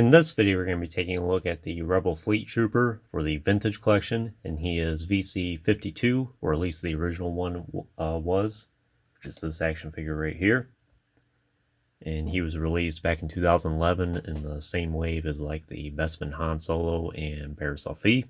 In this video, we're going to be taking a look at the Rebel Fleet Trooper for the Vintage Collection, and he is VC52, or at least the original one was, which is this action figure right here. And he was released back in 2011 in the same wave as like the Bespin Han Solo and Bear Selfie.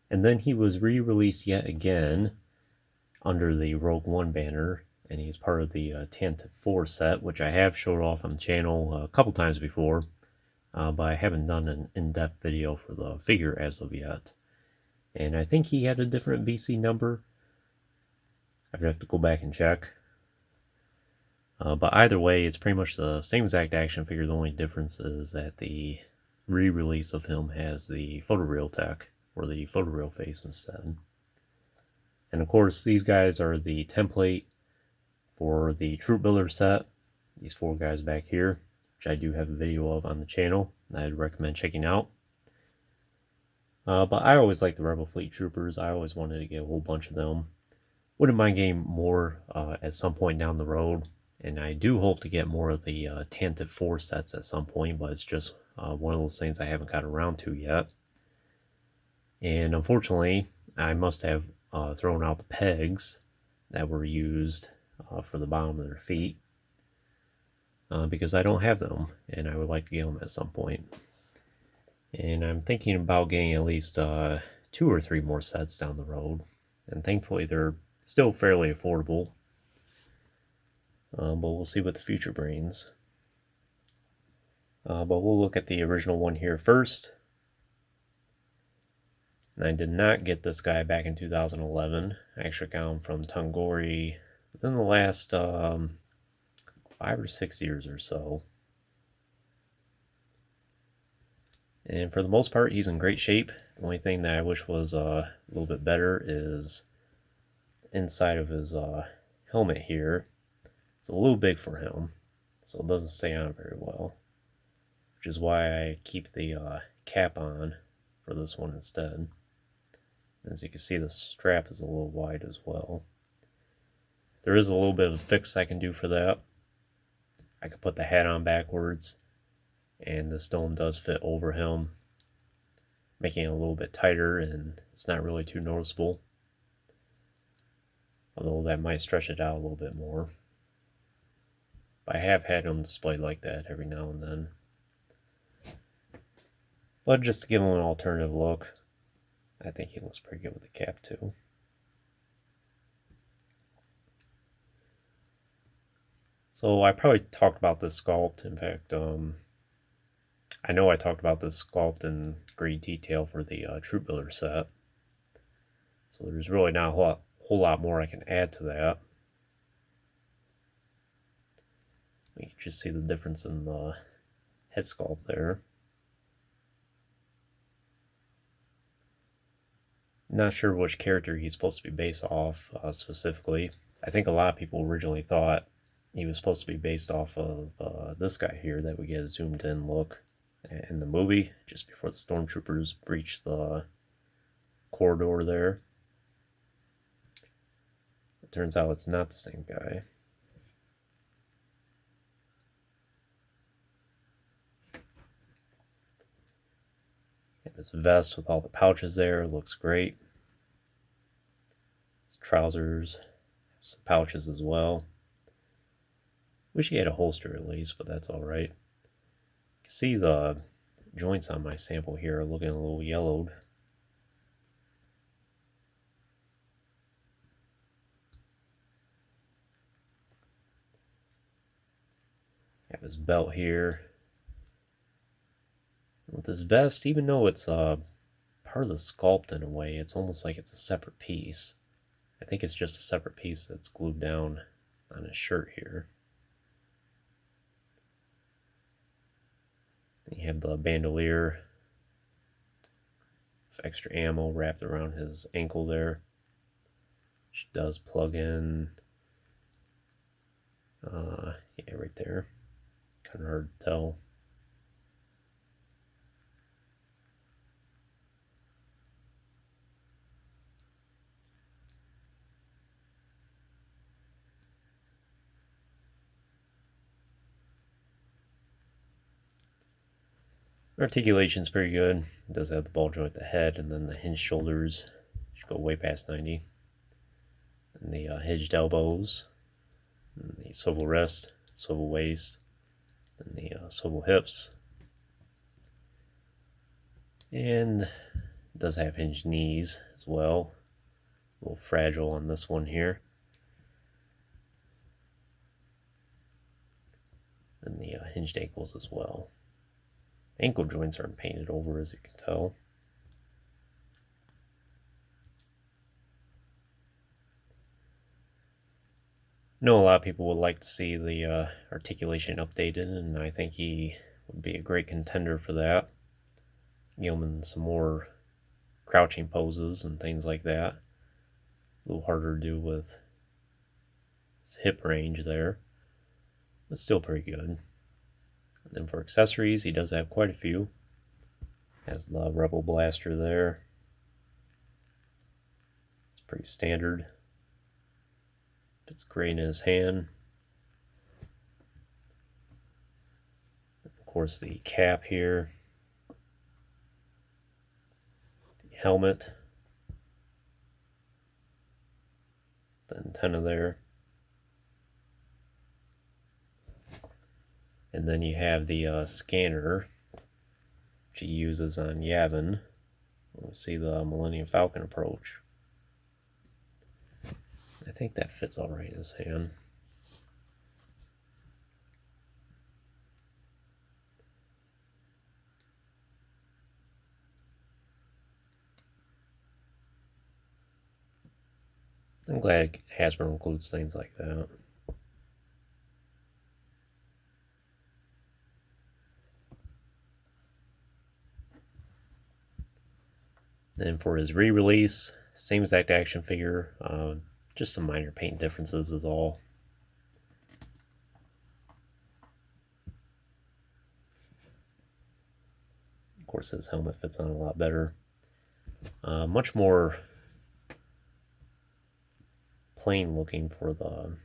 And then he was re-released yet again under the Rogue One banner, and he's part of the Tantive 4 set, which I have showed off on the channel a couple times before. But I haven't done an in-depth video for the figure as of yet. And I think he had a different VC number. I'd have to go back and check. But either way, it's pretty much the same exact action figure. The only difference is that the re-release of him has the photoreal tech, or the photoreal face instead. And of course, these guys are the template for the Troop Builder set. These four guys back here, which I do have a video of on the channel that I'd recommend checking out. But I always like the Rebel Fleet Troopers. I always wanted to get a whole bunch of them. Wouldn't mind getting more at some point down the road. And I do hope to get more of the Tantive 4 sets at some point, but it's just one of those things I haven't got around to yet. And unfortunately, I must have thrown out the pegs that were used for the bottom of their feet. Because I don't have them, and I would like to get them at some point. And I'm thinking about getting at least 2 or 3 more sets down the road, and thankfully they're still fairly affordable. But we'll see what the future brings. But we'll look at the original one here first. And I did not get this guy back in 2011. I actually got him from Tungori within the last 5 or 6 years or so. And for the most part, he's in great shape. The only thing that I wish was a little bit better is inside of his helmet here. It's a little big for him, so it doesn't stay on very well. Which is why I keep the cap on for this one instead. As you can see, the strap is a little wide as well. There is a little bit of a fix I can do for that. I could put the hat on backwards, and the stone does fit over him, making it a little bit tighter, and it's not really too noticeable. Although that might stretch it out a little bit more. I have had him displayed like that every now and then. But just to give him an alternative look, I think he looks pretty good with the cap too. So I probably talked about this sculpt. In fact, I know I talked about this sculpt in great detail for the Troop Builder set. So there's really not a whole lot more I can add to that. You can just see the difference in the head sculpt there. Not sure which character he's supposed to be based off specifically. I think a lot of people originally thought he was supposed to be based off of this guy here that we get a zoomed in look in the movie just before the stormtroopers breach the corridor there. It turns out it's not the same guy. And his vest with all the pouches there looks great. His trousers have some pouches as well. Wish he had a holster at least, but that's alright. You can see the joints on my sample here are looking a little yellowed. Have his belt here. With this vest, even though it's part of the sculpt in a way, it's almost like it's a separate piece. I think it's just a separate piece that's glued down on his shirt here. Then you have the bandolier with extra ammo wrapped around his ankle there, which does plug in. Yeah, right there. Kind of hard to tell. Articulation's pretty good. It does have the ball joint at the head, and then the hinged shoulders should go way past 90. And the hinged elbows, and the swivel wrist, swivel waist, and the swivel hips. And it does have hinged knees as well. A little fragile on this one here. And the hinged ankles as well. Ankle joints aren't painted over, as you can tell. I know a lot of people would like to see the articulation updated, and I think he would be a great contender for that. Give him in some more crouching poses and things like that. A little harder to do with his hip range there, but still pretty good. And then for accessories, he does have quite a few. Has the Rebel Blaster there. It's pretty standard. Fits great in his hand. Of course, the cap here. The helmet. The antenna there. And then you have the scanner, which he uses on Yavin. We see the Millennium Falcon approach. I think that fits all right in his hand. I'm glad Hasbro includes things like that. Then for his re-release, same exact action figure, just some minor paint differences is all. Of course, his helmet fits on a lot better. Much more plain looking for the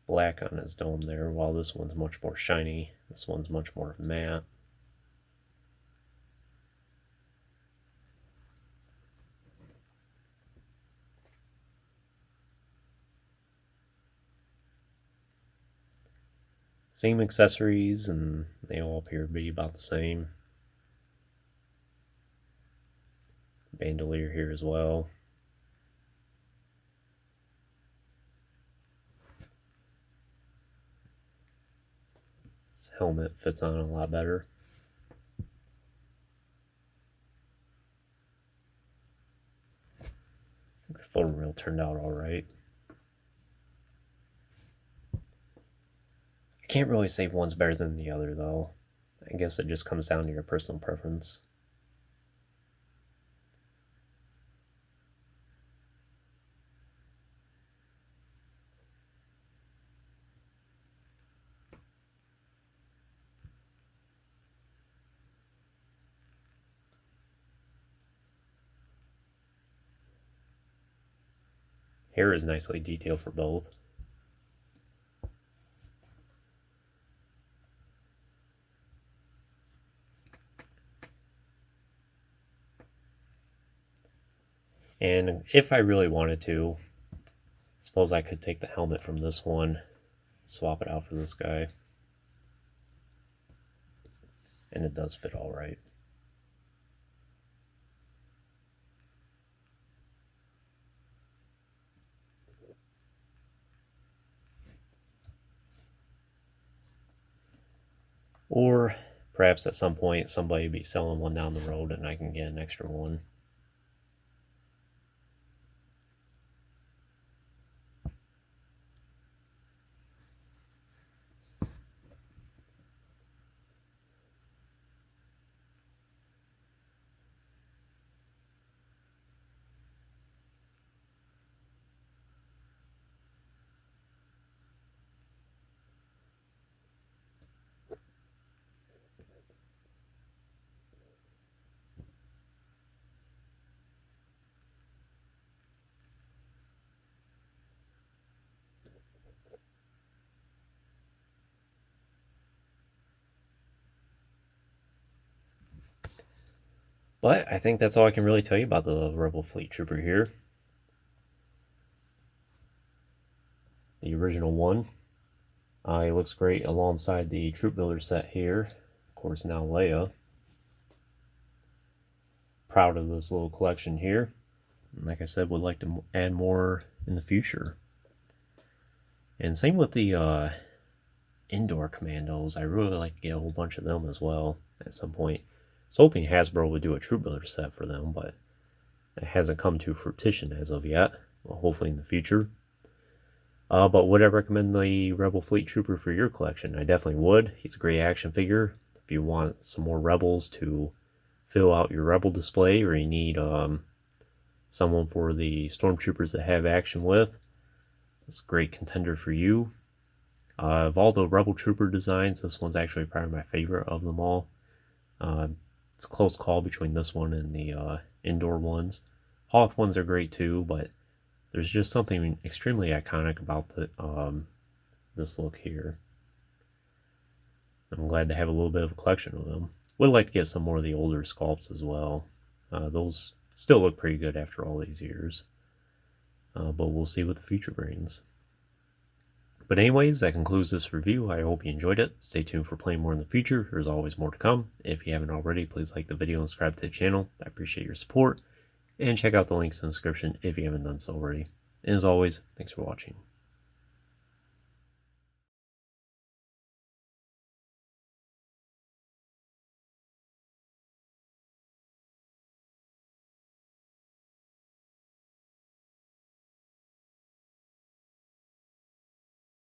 black on his dome there, while this one's much more shiny. This one's much more matte. Same accessories, and they all appear to be about the same. Bandolier here as well. This helmet fits on a lot better. I think the photo reel turned out alright. I can't really say one's better than the other, though. I guess it just comes down to your personal preference. Hair is nicely detailed for both. And if I really wanted to, suppose I could take the helmet from this one, swap it out for this guy. And it does fit all right. Or perhaps at some point somebody will be selling one down the road and I can get an extra one. But I think that's all I can really tell you about the Rebel Fleet Trooper here. The original one. He looks great alongside the Troop Builder set here. Of course, now Leia. Proud of this little collection here. And like I said, would like to add more in the future. And same with the indoor commandos. I really like to get a whole bunch of them as well at some point. I was hoping Hasbro would do a Troop Builder set for them, but it hasn't come to fruition as of yet. Well, hopefully in the future. But would I recommend the Rebel Fleet Trooper for your collection? I definitely would. He's a great action figure. If you want some more Rebels to fill out your Rebel display, or you need someone for the Stormtroopers to have action with, it's a great contender for you. Of all the Rebel Trooper designs, this one's actually probably my favorite of them all. It's a close call between this one and the indoor ones. Hoth ones are great too, but there's just something extremely iconic about this look here. I'm glad to have a little bit of a collection of them. Would like to get some more of the older sculpts as well. Those still look pretty good after all these years. But we'll see what the future brings. But anyways, that concludes this review. I hope you enjoyed it. Stay tuned for playing more in the future. There's always more to come. If you haven't already, please like the video and subscribe to the channel. I appreciate your support. And check out the links in the description if you haven't done so already. And as always, thanks for watching.